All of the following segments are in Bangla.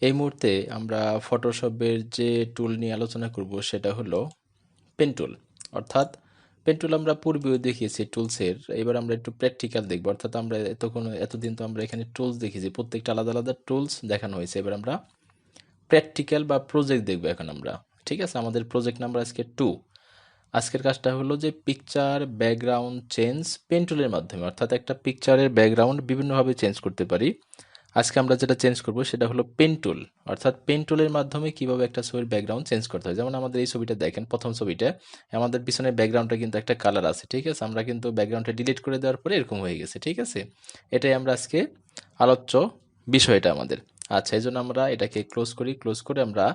এই মুহূর্তে আমরা ফটোশপের যে টুল নিয়ে আলোচনা করব সেটা হলো পেন টুল। অর্থাৎ পেন টুল আমরা পূর্বেও দেখিয়েছি টুলসের, এবার আমরা একটু প্র্যাকটিক্যাল দেখব। অর্থাৎ আমরা এতদিন তো আমরা এখানে টুলস দেখেছি, প্রত্যেকটা আলাদা আলাদা টুলস দেখানো হয়েছে। এবার আমরা প্র্যাকটিক্যাল বা প্রজেক্ট দেখব এখন আমরা। ঠিক আছে, আমাদের প্রজেক্ট নাম্বার আজকে 2। আজকের কাজটা হলো যে পিকচার ব্যাকগ্রাউন্ড চেঞ্জ পেন টুলের মাধ্যমে। অর্থাৎ একটা পিকচারের ব্যাকগ্রাউন্ড বিভিন্নভাবে চেঞ্জ করতে পারি। আজকে আমরা যেটা চেঞ্জ করব সেটা হলো পেন টুল। অর্থাৎ পেন টুলের মাধ্যমে কিভাবে একটা ছবির ব্যাকগ্রাউন্ড চেঞ্জ করতে হয়। যেমন আমাদের এই ছবিটা দেখেন, প্রথম ছবিটা আমাদের পিছনের ব্যাকগ্রাউন্ডটা কিন্তু একটা কালার আছে। ঠিক আছে, আমরা কিন্তু ব্যাকগ্রাউন্ডটা ডিলিট করে দেওয়ার পরে এরকম হয়ে গেছে। ঠিক আছে, এটাই আমরা আজকে আলোচ্য বিষয়টা আমাদের। আচ্ছা, এই জন্য আমরা এটাকে ক্লোজ করি। ক্লোজ করে আমরা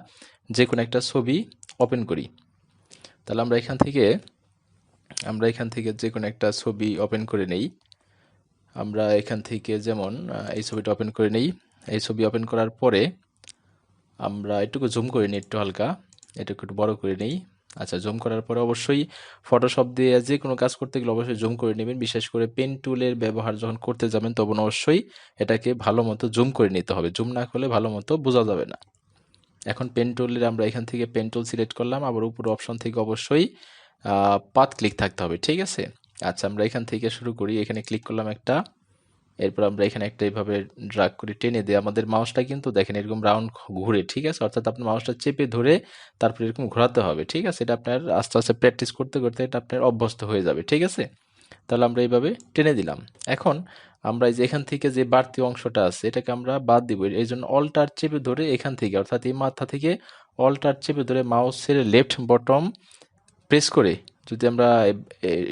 যে কোনো একটা ছবি ওপেন করি। তাহলে আমরা এখান থেকে যে কোনো একটা ছবি ওপেন করে নেই। আমরা এখান থেকে যেমন এই ছবিটা ওপেন করে নেই। এই ছবি ওপেন করার পরে আমরা একটু জুম করে নিই, একটু হালকা এটুকু একটু বড় করে নেই। আচ্ছা, জুম করার পরে অবশ্যই ফটোশপ দিয়ে যে কোনো কাজ করতে গেলে অবশ্যই জুম করে নেবেন। বিশেষ করে পেন টুলের ব্যবহার যখন করতে যাবেন তখন অবশ্যই এটাকে ভালো মতো জুম করে নিতে হবে। জুম না করলে ভালো মতো বোঝা যাবে না। এখন পেন টুলের আমরা এখান থেকে পেন টুল সিলেক্ট করলাম, আবার উপর অপশন থেকে অবশ্যই পাথ ক্লিক থাকতে হবে। ঠিক আছে, আচ্ছা আমরা এখান থেকে শুরু করি। এখানে ক্লিক করলাম একটা, এরপর আমরা এখানে একটা এইভাবে ড্রাগ করে টেনে দিই। আমাদের মাউসটা কিন্তু দেখেন এরকম রাউন্ড ঘুরে। ঠিক আছে, অর্থাৎ আপনার মাউসটা চেপে ধরে তারপর এরকম ঘোরাতে হবে। ঠিক আছে, এটা আপনার আস্তে আস্তে প্র্যাকটিস করতে করতে এটা আপনার অভ্যস্ত হয়ে যাবে। ঠিক আছে, তাহলে আমরা এইভাবে টেনে দিলাম। এখন আমরা এই যে এখান থেকে যে বাড়তি অংশটা আছে এটাকে আমরা বাদ দিব। এই জন্য অল্টার চেপে ধরে এখান থেকে, অর্থাৎ এই মাথা থেকে অল্টার চেপে ধরে মাউসের লেফট বটম প্রেস করে যদি আমরা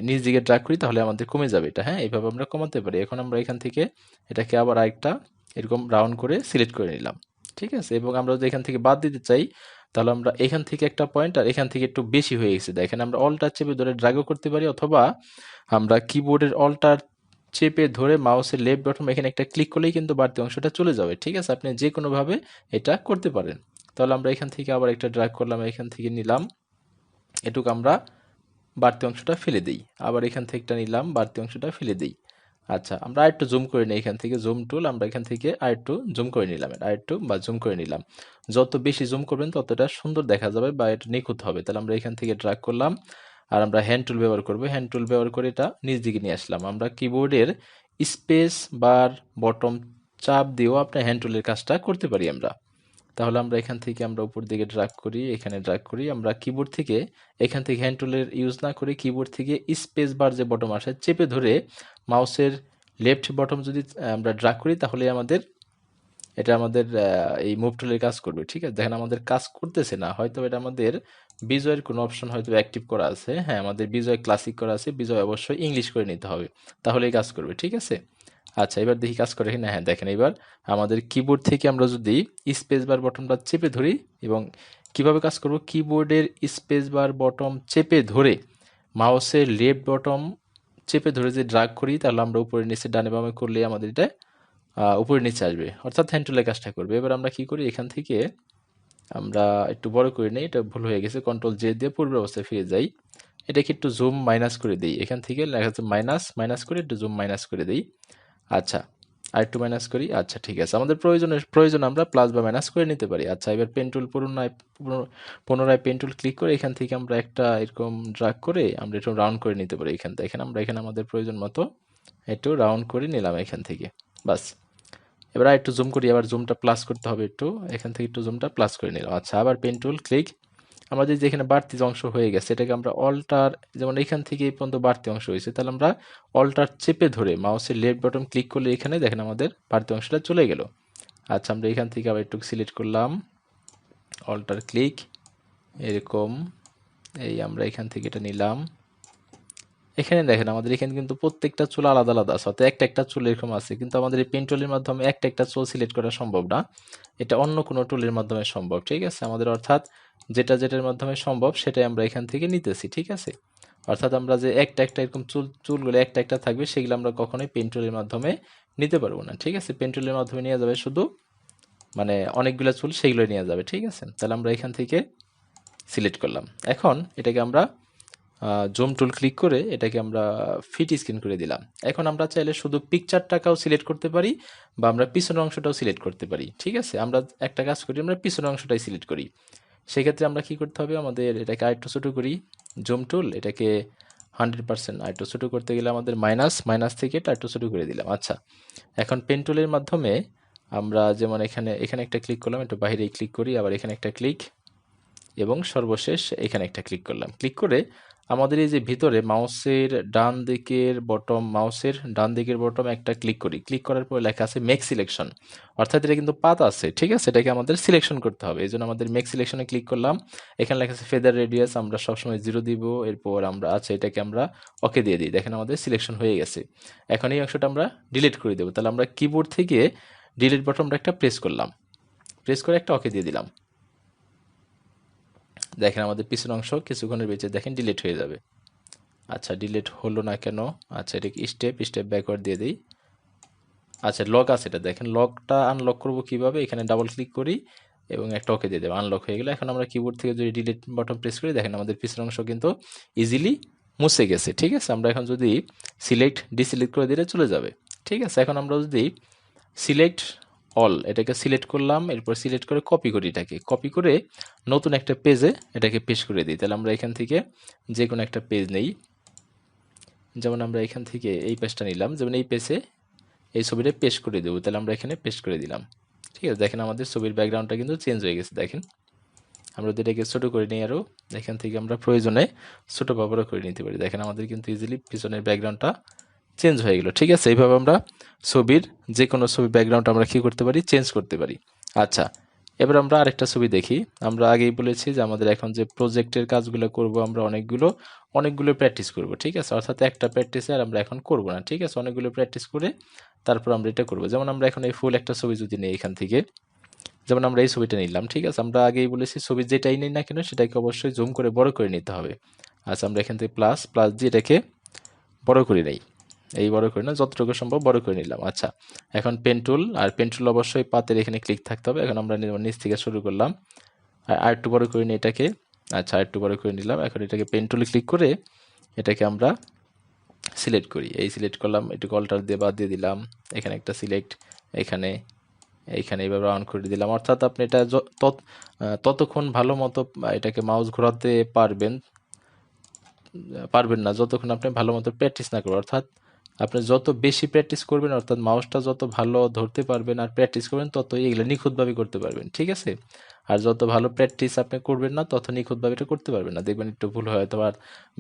নিচ দিকে ড্রাগ করি তাহলে আমাদের কমে যাবে এটা। হ্যাঁ, এইভাবে আমরা কমাতে পারি। এখন আমরা এখান থেকে এটাকে আবার আরেকটা এরকম রাউন্ড করে সিলেক্ট করে নিলাম। ঠিক আছে, এবং আমরা যদি এখান থেকে বাদ দিতে চাই তাহলে আমরা এখান থেকে একটা পয়েন্ট আর এখান থেকে একটু বেশি হয়ে গেছে দেখেন, আমরা অল্টার চেপে ধরে ড্রাগও করতে পারি, অথবা আমরা কিবোর্ডের অল্টার চেপে ধরে মাউসের লেফট বটম এখানে একটা ক্লিক করলেই কিন্তু বাড়তি অংশটা চলে যাবে। ঠিক আছে, আপনি যে কোনোভাবে এটা করতে পারেন। তাহলে আমরা এখান থেকে আবার একটা ড্রাগ করলাম, এখান থেকে নিলাম, এটুকু আমরা বাড়তি অংশটা ফেলে দিই। আবার এখান থেকে একটা নিলাম, বাড়তি অংশটা ফেলে দিই। আচ্ছা, আমরা আরেকটু জুম করে নিই। এখান থেকে জুম টুল, আমরা এখান থেকে আরেকটু জুম করে নিলাম, আরেকটু বা জুম করে নিলাম। যত বেশি জুম করবেন ততটা সুন্দর দেখা যাবে বা এটা নিখুঁত হবে। তাহলে আমরা এখান থেকে ড্র্যাগ করলাম, আর আমরা হ্যান্ড টুল ব্যবহার করব। হ্যান্ড টুল ব্যবহার করে এটা নিচ দিকে নিয়ে আসলাম। আমরা কিবোর্ডের স্পেস বার বটম চাপ দিয়েও আপনার হ্যান্ড টুলের কাজটা করতে পারি আমরা। তাহলে আমরা এখান থেকে আমরা উপর দিকে ড্র্যাগ করি, এখানে ড্র্যাগ করি। আমরা কিবোর্ড থেকে এখান থেকে হ্যান্ড টুলের ইউজ না করে কিবোর্ড থেকে স্পেস বার যে বটম আসে চেপে ধরে মাউসের লেফট বটম যদি আমরা ড্র্যাগ করি তাহলে এটা আমাদের এই মুভ টুলের কাজ করবে। ঠিক আছে, দেখেন আমাদের কাজ করতেছে না, হয়তো এটা আমাদের বিজয়ের কোনো অপশন হয়তো অ্যাক্টিভ করা আছে। হ্যাঁ, আমাদের বিজয় ক্লাসিক করা আছে, বিজয় অবশ্যই ইংলিশ করে নিতে হবে, তাহলেই কাজ করবে। ঠিক আছে, আচ্ছা এবার দেখি কাজ করে কিনা। হ্যাঁ দেখেন, এবার আমাদের কিবোর্ড থেকে আমরা যদি স্পেস বার বটনটা চেপে ধরি, এবং কিভাবে কাজ করব, কিবোর্ডের স্পেস বার বটম চেপে ধরে মাউসের লেফট বটম চেপে ধরে যে ড্রাগ করি তাহলে আমরা উপরে নিচে ডানে বামে করলে আমাদের এটা উপরে নিচে আসবে, অর্থাৎ হ্যান্ড টুলের কাজটা করবে। এবার আমরা কি করি, এখান থেকে আমরা একটু বড় করে নিই, এটা ভুল হয়ে গেছে, কন্ট্রোল জে দিয়ে পূর্বের অবস্থায় ফিরে যাই। এটাকে একটু জুম মাইনাস করে দিই, এখান থেকে লেখা আছে মাইনাস, মাইনাস করে একটু জুম মাইনাস করে দিই। আচ্ছা, আর একটু মাইনাস করি। আচ্ছা ঠিক আছে, আমাদের প্রয়োজন আমরা প্লাস বা মাইনাস করে নিতে পারি। আচ্ছা, এবার পেন টুল পুনরায় পেন টুল ক্লিক করে এখান থেকে আমরা একটা এরকম ড্রাগ করে আমরা একটু রাউন্ড করে নিতে পারি। এখানে আমাদের প্রয়োজন মতো একটু রাউন্ড করে নিলাম এখান থেকে, বাস। এবার একটু জুম করি, আবার জুমটা প্লাস করতে হবে একটু, এখান থেকে একটু জুমটা প্লাস করে নিলাম। আচ্ছা, আবার পেন টুল ক্লিক, আমাদের যেখানে বাড়তি যে অংশ হয়ে গেছে এটাকে আমরা অল্টার, যেমন এখান থেকে এই পর্যন্ত বাড়তি অংশ হয়েছে, তাহলে আমরা অল্টার চেপে ধরে মাউসের লেফট বটন ক্লিক করলে এখানে দেখেন আমাদের বাড়তি অংশটা চলে গেল। আচ্ছা, আমরা এখান থেকে আবার একটু সিলেক্ট করলাম, অল্টার ক্লিক, এরকম এই আমরা এখান থেকে এটা নিলাম। এখানে দেখেন আমাদের এখানে কিন্তু প্রত্যেকটা চুল আলাদা আলাদা আছে, অর্থাৎ একটা একটা চুল এরকম আছে, কিন্তু আমাদের এই পেন টুলের মাধ্যমে একটা একটা চুল সিলেক্ট করা সম্ভব না, এটা অন্য কোনো টুলের মাধ্যমে সম্ভব। ঠিক আছে, আমাদের অর্থাৎ যেটার মাধ্যমে সম্ভব সেটাই আমরা এখান থেকে নিতেছি। ঠিক আছে, অর্থাৎ আমরা যে একটা একটা এরকম চুলগুলো একটা একটা থাকবে সেগুলো আমরা কখনোই পেন টুলের মাধ্যমে নিতে পারবো না। ঠিক আছে, পেন টুলের মাধ্যমে নেওয়া যাবে শুধু মানে অনেকগুলো চুল সেগুলো নেওয়া যাবে। ঠিক আছে, তাহলে আমরা এখান থেকে সিলেক্ট করলাম। এখন এটাকে আমরা জুম টুল ক্লিক করে এটাকে আমরা ফিট স্ক্রিন করে দিলাম। এখন আমরা চাইলে শুধু পিকচারটাকেও সিলেক্ট করতে পারি বা আমরা পিছনের অংশটাও সিলেক্ট করতে পারি। ঠিক আছে, আমরা একটা কাজ করি, আমরা পিছনের অংশটাই সিলেক্ট করি। সেক্ষেত্রে আমরা কি করতে হবে, আমাদের এটাকে আরেকটু ছোটো করি, জুম টুল এটাকে 100% আরেকটু ছোটো করতে গেলে আমাদের মাইনাস থেকে এটা একটু ছোটো করে দিলাম। আচ্ছা, এখন পেন টুলের মাধ্যমে আমরা যেমন এখানে এখানে একটা ক্লিক করলাম, একটু বাইরে ক্লিক করি, আবার এখানে একটা ক্লিক এবং সর্বশেষ এখানে একটা ক্লিক করলাম। ক্লিক করে আমাদের এই যে ভিতরে মাউসের ডান দিকের বটম একটা ক্লিক করি। ক্লিক করার পর লেখা আছে মেক সিলেকশন, অর্থাৎ এটা কিন্তু পাত আছে। ঠিক আছে, এটাকে আমাদের সিলেকশন করতে হবে, এই জন্য আমাদের মেক সিলেকশনে ক্লিক করলাম। এখানে লেখা আছে ফেদার রেডিয়াস, আমরা সবসময় 0 দিব। এরপর আমরা এটাকে আমরা ওকে দিয়ে দিই। দেখেন আমাদের সিলেকশন হয়ে গেছে। এখন এই অংশটা আমরা ডিলিট করে দেবো। তাহলে আমরা কিবোর্ড থেকে ডিলিট বটনটা একটা প্রেস করলাম, প্রেস করে একটা ওকে দিয়ে দিলাম। দেখেন আমাদের পিছনের অংশ কিছুক্ষণের ভিতরে দেখেন ডিলিট হয়ে যাবে। আচ্ছা, ডিলিট হলো না কেন? আচ্ছা, এটাকে স্টেপ ব্যাকওয়ার্ড দিয়ে দিই। আচ্ছা, লক আছে, এটা দেখেন। লকটা আনলক করব কিভাবে? এখানে ডাবল ক্লিক করি এবং একটা ওকে দিয়ে দেবো, আনলক হয়ে গেল। এখন আমরা কিবোর্ড থেকে যদি ডিলিট বাটন প্রেস করি, দেখেন আমাদের পিছনের অংশ কিন্তু ইজিলি মুছে গেছে। ঠিক আছে, আমরা এখন যদি ডিসিলেক্ট করে দিলে চলে যাবে। ঠিক আছে, এখন আমরা যদি সিলেক্ট অল এটাকে সিলেক্ট করলাম, এরপর সিলেক্ট করে কপি করি, এটাকে কপি করে নতুন একটা পেজে এটাকে পেস্ট করে দিই। তাহলে আমরা এখান থেকে যে কোনো একটা পেজ নেই, যেমন আমরা এখান থেকে এই পেজটা নিলাম, যেমন এই পেজে এই ছবিটা পেস্ট করে দেবো। তাহলে আমরা এখানে পেস্ট করে দিলাম। ঠিক আছে, দেখেন আমাদের ছবির ব্যাকগ্রাউন্ডটা কিন্তু চেঞ্জ হয়ে গেছে। দেখেন আমরা যদি এটাকে ছোটো করে নিই, আরও এখান থেকে আমরা প্রয়োজনে ছোটো বা বড় করে নিতে পারি। দেখেন আমাদের কিন্তু ইজিলি পিছনের ব্যাকগ্রাউন্ডটা চেঞ্জ হয়ে গেল। ঠিক আছে, এইভাবে আমরা যে কোনো ছবির ব্যাকগ্রাউন্ড আমরা কি করতে পারি, চেঞ্জ করতে পারি। আচ্ছা, এবার আমরা আরেকটা ছবি দেখি। আমরা আগেই বলেছি যে আমাদের এখন যে প্রজেক্টের কাজগুলো করব, আমরা অনেকগুলো প্র্যাকটিস করব। ঠিক আছে, অর্থাৎ একটা প্র্যাকটিসে আর আমরা এখন করব না। ঠিক আছে, অনেকগুলো প্র্যাকটিস করে তারপর আমরা এটা করব। যেমন আমরা এখন এই ফুল একটা ছবি যদি নিই এখান থেকে, যেমন আমরা এই ছবিটা নিলাম। ঠিক আছে, আমরা আগেই বলেছি ছবি যেটাই নিই না কেন সেটাকে অবশ্যই জুম করে বড় করে নিতে হবে। আচ্ছা, আমরা এখান থেকে প্লাস দিয়ে এটাকে বড় করে নেই, এই বড় করে না, যতটুকু সম্ভব বড় করে নিলাম। আচ্ছা, এখন পেন টুল অবশ্যই পাতের এখানে ক্লিক থাকতে হবে। এখন আমরা নিচ থেকে শুরু করলাম, আর একটু বড় করে নিই এটাকে। আচ্ছা, আর একটু বড় করে নিলাম। এখন এটাকে পেন টুলে ক্লিক করে এটাকে আমরা সিলেক্ট করি, এই সিলেক্ট করলাম, একটু অল্টার দিয়ে বাদ দিয়ে দিলাম। এখানে একটা সিলেক্ট, এখানে এইভাবে অন করে দিলাম। অর্থাৎ আপনি এটা ততক্ষণ ভালো মতো এটাকে মাউস ঘোরাতে পারবেন না যতক্ষণ আপনি ভালো মতো প্র্যাকটিস না করবেন। অর্থাৎ আপনি যত বেশি প্র্যাকটিস করবেন, অর্থাৎ মাউসটা যত ভালো ধরতে পারবেন আর প্র্যাকটিস করবেন, তত এগুলো নিখুঁতভাবে করতে পারবেন। ঠিক আছে, আর যত ভালো প্র্যাকটিস আপনি করবেন না, তত নিখুঁতভাবে এটা করতে পারবেন না। দেখবেন একটু ভুল হয়, অথবা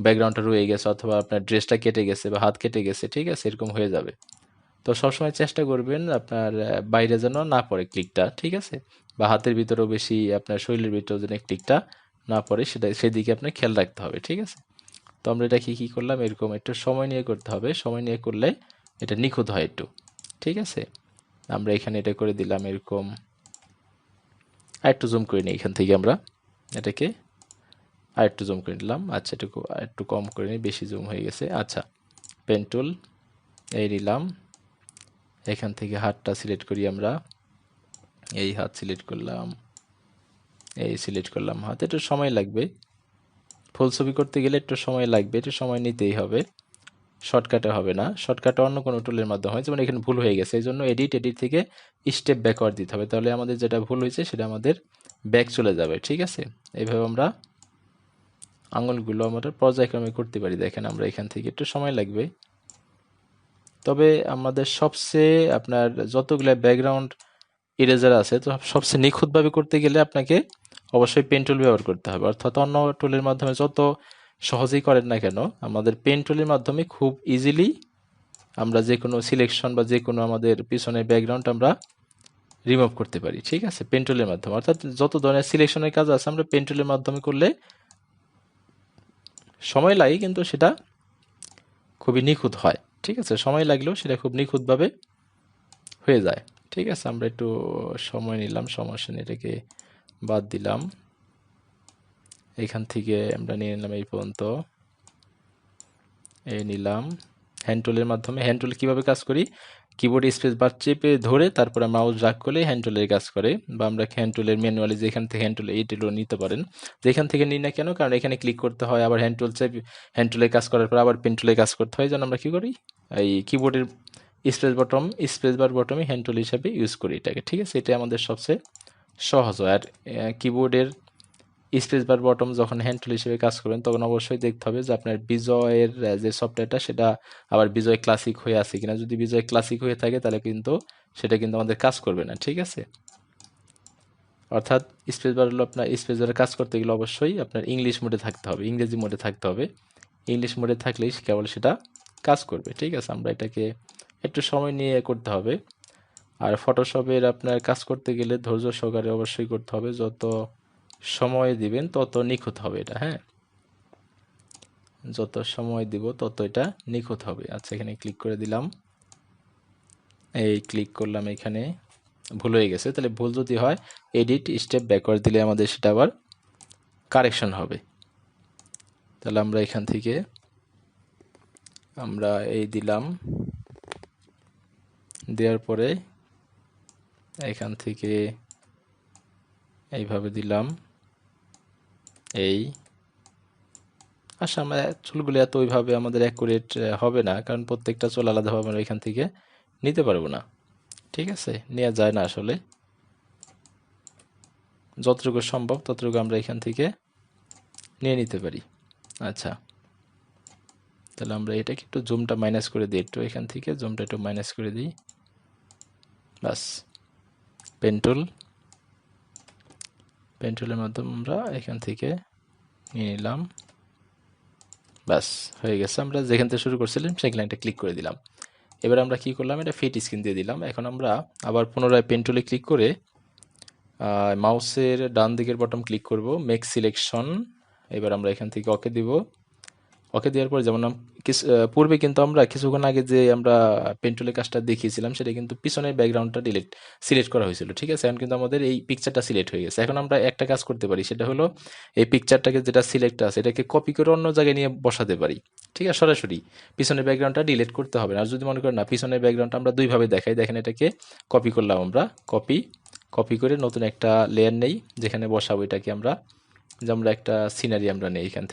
ব্যাকগ্রাউন্ডটা রয়ে গেছে, অথবা আপনার ড্রেসটা কেটে গেছে বা হাত কেটে গেছে। ঠিক আছে, এরকম হয়ে যাবে। তো সবসময় চেষ্টা করবেন আপনার বাইরে যেন না পড়ে ক্লিকটা। ঠিক আছে, বা হাতের ভিতরেও বেশি, আপনার শরীরের ভিতরেও যেন ক্লিকটা না পড়ে, সেদিকে আপনার খেয়াল রাখতে হবে। ঠিক আছে, তো আমরা এটা কি করলাম, এরকম একটু সময় নিয়ে করতে হবে। সময় নিয়ে করলে এটা নিখুঁত হয় একটু। ঠিক আছে, আমরা এখানে এটা করে দিলাম এরকম। আরেকটু জুম করে নিই, এখান থেকে আমরা এটাকে আরেকটু জুম করে নিলাম। আচ্ছা, এটুকু আরেকটু কম করে নিই, বেশি জুম হয়ে গেছে। আচ্ছা, পেন টুল এই নিলাম, এখান থেকে হাতটা সিলেক্ট করি আমরা, এই হাত সিলেক্ট করলাম, এই সিলেক্ট করলাম হাত। একটু সময় লাগবে, ফুল ছবি করতে গেলে একটু সময় লাগবে, একটু সময় নিতেই হবে। শর্টকাটে হবে না, শর্টকাটে অন্য কোনো টুলের মাধ্যমে হয়। যেমন এখানে ভুল হয়ে গেছে, এই জন্য এডিট থেকে স্টেপ ব্যাকওয়ার্ড দিতে হবে। তাহলে আমাদের যেটা ভুল হয়েছে সেটা আমাদের ব্যাক চলে যাবে। ঠিক আছে, এইভাবে আমরা আঙুলগুলো আমাদের পর্যায়ক্রমে করতে পারি। দেখেন আমরা এখান থেকে একটু সময় লাগবে। তবে আমাদের সবচেয়ে আপনার যতগুলো ব্যাকগ্রাউন্ড ইরেজার আছে, তো সবচেয়ে নিখুঁতভাবে করতে গেলে আপনাকে অবশ্যই পেন টুল ব্যবহার করতে হবে। অর্থাৎ অন্য টুলের মাধ্যমে যত সহজেই করেন না কেন, আমাদের পেন টুলের মাধ্যমে খুব ইজিলি আমরা যে কোনো সিলেকশন বা যে কোনো আমাদের পিছনের ব্যাকগ্রাউন্ড আমরা রিমুভ করতে পারি। ঠিক আছে, পেন টুলের মাধ্যমে। অর্থাৎ যত ধরনের সিলেকশনের কাজ আছে আমরা পেন টুলের মাধ্যমে করলে সময় লাগে, কিন্তু সেটা খুবই নিখুঁত হয়। ঠিক আছে, সময় লাগলেও সেটা খুব নিখুঁতভাবে হয়ে যায়। ঠিক আছে, আমরা একটু সময় নিলাম, সমস্যা নেই, এটাকে বাদ দিলাম। এখান থেকে আমরা নিয়ে নিলাম এই পর্যন্ত, এই নিলাম। হ্যান্ড টুলের মাধ্যমে, হ্যান্ড টুল কীভাবে কাজ করি, কিবোর্ডে স্পেস বার চেপে ধরে তারপরে মাউস ড্র্যাগ করলে হ্যান্ড টুলের কাজ করে, বা আমরা হ্যান্ড টুলের ম্যানুয়ালি যেখান থেকে হ্যান্ড টুলে এই টুলও নিতে পারেন, যেখান থেকে নিই না কেন, কারণ এখানে ক্লিক করতে হয়, আবার হ্যান্ড টুল চেপে হ্যান্ড টুলের কাজ করার পর আবার পেন টুলের কাজ করতে হয়, যেন আমরা কি করি এই কিবোর্ডের স্পেস বার বটমই হ্যান্ড টুল হিসাবে ইউজ করি এটাকে। ঠিক আছে, এটা আমাদের সবচেয়ে সহজ হয়। আর কিবোর্ডের স্পেস বার বটম যখন হ্যান্ড টুল হিসেবে কাজ করবেন তখন অবশ্যই দেখতে হবে যে আপনার বিজয়ের যে সফটওয়্যারটা সেটা আবার বিজয় ক্লাসিক হয়ে আছে কিনা। যদি বিজয় ক্লাসিক হয়ে থাকে তাহলে কিন্তু সেটা কিন্তু আমাদের কাজ করবে না। ঠিক আছে, অর্থাৎ স্পেস বার হলো আপনার স্পেস বারের কাজ করতে গেলে অবশ্যই আপনার ইংলিশ মোডে থাকতে হবে, ইংরেজি মোডে থাকতে হবে। ইংলিশ মোডে থাকলেই কেবল সেটা কাজ করবে। ঠিক আছে, আমরা এটাকে একটু সময় নিয়ে করতে হবে। আর ফটোশপের আপনার কাজ করতে গেলে ধৈর্য সহকারে অবশ্যই করতে হবে, যত সময় দিবেন তত নিখুঁত হবে এটা। হ্যাঁ, যত সময় দিব তত এটা নিখুঁত হবে। আচ্ছা, এখানে ক্লিক করে দিলাম, এই ক্লিক করলাম, এখানে ভুল হয়ে গেছে। তাহলে ভুল যদি হয় এডিট স্টেপ ব্যাকওয়ার্ড দিলে আমাদের সেটা আবার কারেকশন হবে। তাহলে আমরা এখান থেকে আমরা এই দিলাম, দেওয়ার পরে এখান থেকে এইভাবে দিলাম এই। আচ্ছা, আমরা চুলগুলো এত ওইভাবে আমাদের অ্যাকুরেট হবে না, কারণ প্রত্যেকটা চুল আলাদাভাবে আমরা এখান থেকে নিতে পারবো না। ঠিক আছে, নেওয়া যায় না আসলে, যতটুকু সম্ভব ততটুকু আমরা এখান থেকে নিয়ে নিতে পারি। আচ্ছা, তাহলে আমরা এটাকে একটু জুমটা মাইনাস করে দিই, একটু এখান থেকে জুমটা একটু মাইনাস করে দিই, বাস। পেন্টুলের মাধ্যমে আমরা এখান থেকে নিয়ে নিলাম, বাস হয়ে গেছে। আমরা যেখান থেকে শুরু করছিলাম সেখানে একটা ক্লিক করে দিলাম। এবার আমরা কি করলাম, এটা ফিট স্ক্রিন দিয়ে দিলাম। এখন আমরা আবার পুনরায় পেন্টুলে ক্লিক করে মাউসের ডান দিকের বটন ক্লিক করব, মেক সিলেকশন। এবার আমরা এখান থেকে ওকে দিব। ওকে দেওয়ার পর যেমন পূর্বে কিন্তু আমরা কিছুক্ষণ আগে যে আমরা পেন্টুলের কাজটা দেখিয়েছিলাম সেটা কিন্তু পিছনের ব্যাকগ্রাউন্ডটা সিলেক্ট করা হয়েছিল। ঠিক আছে, এখন কিন্তু আমাদের এই পিকচারটা সিলেক্ট হয়ে গেছে। এখন আমরা একটা কাজ করতে পারি, সেটা হলো এই পিকচারটাকে যেটা সিলেক্ট আছে এটাকে কপি করে অন্য জায়গায় নিয়ে বসাতে পারি। ঠিক আছে, সরাসরি পিছনের ব্যাকগ্রাউন্ডটা ডিলিট করতে হবে না। আর যদি মনে করেন না পিছনের ব্যাকগ্রাউন্ডটা আমরা দুইভাবে দেখাই, দেখেন এটাকে কপি করলাম, আমরা কপি করে নতুন একটা লেয়ার নেই যেখানে বসাবো এটাকে আমরা। যে আমরা একটা সিনারি আমরা নেই এখান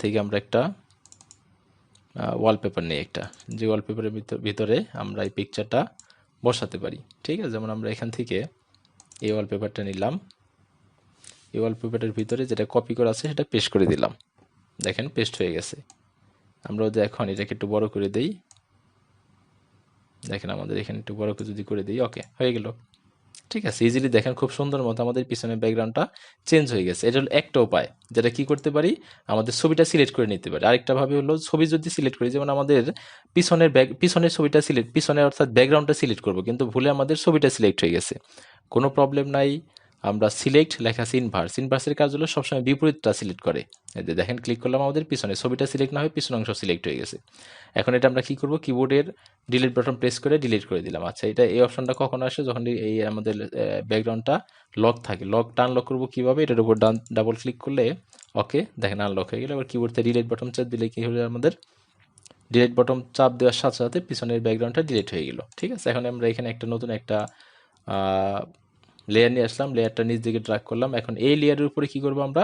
থেকে আমরা একটা ওয়ালপেপার নিই একটা, যে ওয়ালপেপারের ভিতরে আমরা এই পিকচারটা বসাতে পারি। ঠিক আছে, যেমন আমরা এখান থেকে এই ওয়ালপেপারটা নিলাম, এই ওয়ালপেপারের ভিতরে যেটা কপি করা আছে সেটা পেস্ট করে দিলাম, দেখেন পেস্ট হয়ে গেছে। আমরা এখন এটাকে একটু বড় করে দেই, দেখেন আমাদের এখানে একটু বড় করে যদি করে দিই, ওকে হয়ে গেল। ঠিক আছে, ইজিলি দেখেন খুব সুন্দর মতো আমাদের পিছনের ব্যাকগ্রাউন্ডটা চেঞ্জ হয়ে গেছে। এটা হলো একটা উপায়, যেটা কি করতে পারি, আমাদের ছবিটা সিলেক্ট করে নিতে পারি। আরেকটা ভাবে হলো ছবি যদি সিলেক্ট করি, যেমন আমাদের পিছনের ছবিটা পিছনে অর্থাৎ ব্যাকগ্রাউন্ডটা সিলেক্ট করব, কিন্তু ভুলে আমাদের ছবিটা সিলেক্ট হয়ে গেছে, কোনো প্রবলেম নাই। আমরা সিলেক্ট লেখা আছে ইনভার্সের কাজ হলো সবসময় বিপরীতটা সিলেক্ট করে। এই যে দেখেন ক্লিক করলাম, আমাদের পিছনে ছবিটা সিলেক্ট না হয়ে পিছন অংশ সিলেক্ট হয়ে গেছে। এখন এটা আমরা কি করব, কিবোর্ডের ডিলিট বাটন প্রেস করে ডিলিট করে দিলাম। আচ্ছা, এটা এই অপশনটা কখন আসে, যখন এই আমাদের ব্যাকগ্রাউন্ডটা লক থাকে। আনলক করবো কিভাবে, এটার উপর ডাবল ক্লিক করলে ওকে দেখেন আনলক হয়ে গেল। এবার কিবোর্ড থেকে ডিলিট বাটন চাপ দিলে কি হলো, আমাদের ডিলিট বাটন চাপ দেওয়ার সাথে সাথে পিছনের ব্যাকগ্রাউন্ডটা ডিলিট হয়ে গেল। ঠিক আছে, এখন আমরা এখানে নতুন একটা লেয়ার নিয়ে আসলাম, লেয়ারটা নিচ দিকে ড্র্যাগ করলাম। এখন এই লেয়ারের উপরে কি করব, আমরা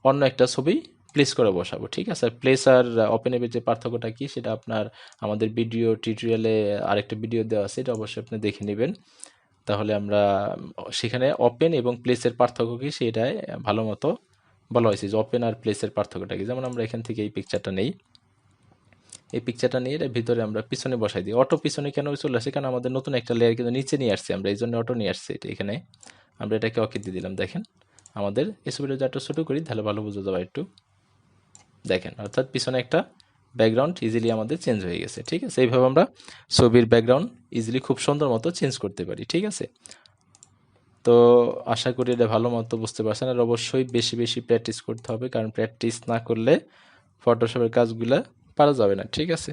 অন্য একটা ছবি প্লেস করে বসাবো। ঠিক আছে, প্লেস আর ওপেন এর যে পার্থক্যটা কি সেটা আপনার আমাদের ভিডিও টিউটোরিয়ালে আরেকটা ভিডিও দেওয়া আছে, এটা অবশ্যই আপনি দেখে নেবেন। তাহলে আমরা সেখানে ওপেন এবং প্লেসের পার্থক্য কি সেটাই ভালো মতো বলা হয়েছে, যে ওপেন আর প্লেসের পার্থক্যটা কি। যেমন আমরা এখান থেকে এই পিকচারটা নেই, এই পিকচারটা নিয়ে এর ভিতরে আমরা পিছনে বসাই দিই। অটো পিছনে কেন চলে আসে, কারণ আমাদের নতুন একটা লেয়ার কিন্তু নিচে নিয়ে আসছি আমরা, এই জন্য অটো নিয়ে আসছে এটা এখানে। আমরা এটাকে ওকে দিয়ে দিলাম। দেখেন আমাদের এই ছবিটা যদি একটু ছোটো করি তাহলে ভালো বোঝা যাবে একটু, দেখেন অর্থাৎ পিছনে একটা ব্যাকগ্রাউন্ড ইজিলি আমাদের চেঞ্জ হয়ে গেছে। ঠিক আছে, এইভাবে আমরা ছবির ব্যাকগ্রাউন্ড ইজিলি খুব সুন্দর মতো চেঞ্জ করতে পারি। ঠিক আছে, তো আশা করি এটা ভালো মতো বুঝতে পারছেন। আর অবশ্যই বেশি বেশি প্র্যাকটিস করতে হবে, কারণ প্র্যাকটিস না করলে ফটোশপের কাজগুলো পারা যাবে না। ঠিক আছে,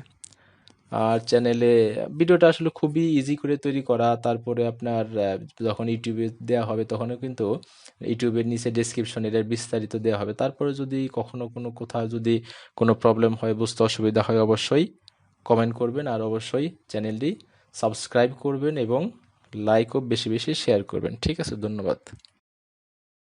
আর চ্যানেলে ভিডিওটা আসলে খুবই ইজি করে তৈরি করা। তারপরে আপনার যখন ইউটিউবে দেওয়া হবে তখনও কিন্তু ইউটিউবের নিচে ডেসক্রিপশনে এর বিস্তারিত দেওয়া হবে। তারপরে যদি কখনো কোথাও যদি কোনো প্রবলেম হয়, বুঝতে অসুবিধা হয়, অবশ্যই কমেন্ট করবেন, আর অবশ্যই চ্যানেলটি সাবস্ক্রাইব করবেন এবং লাইক ও বেশি বেশি শেয়ার করবেন। ঠিক আছে, ধন্যবাদ।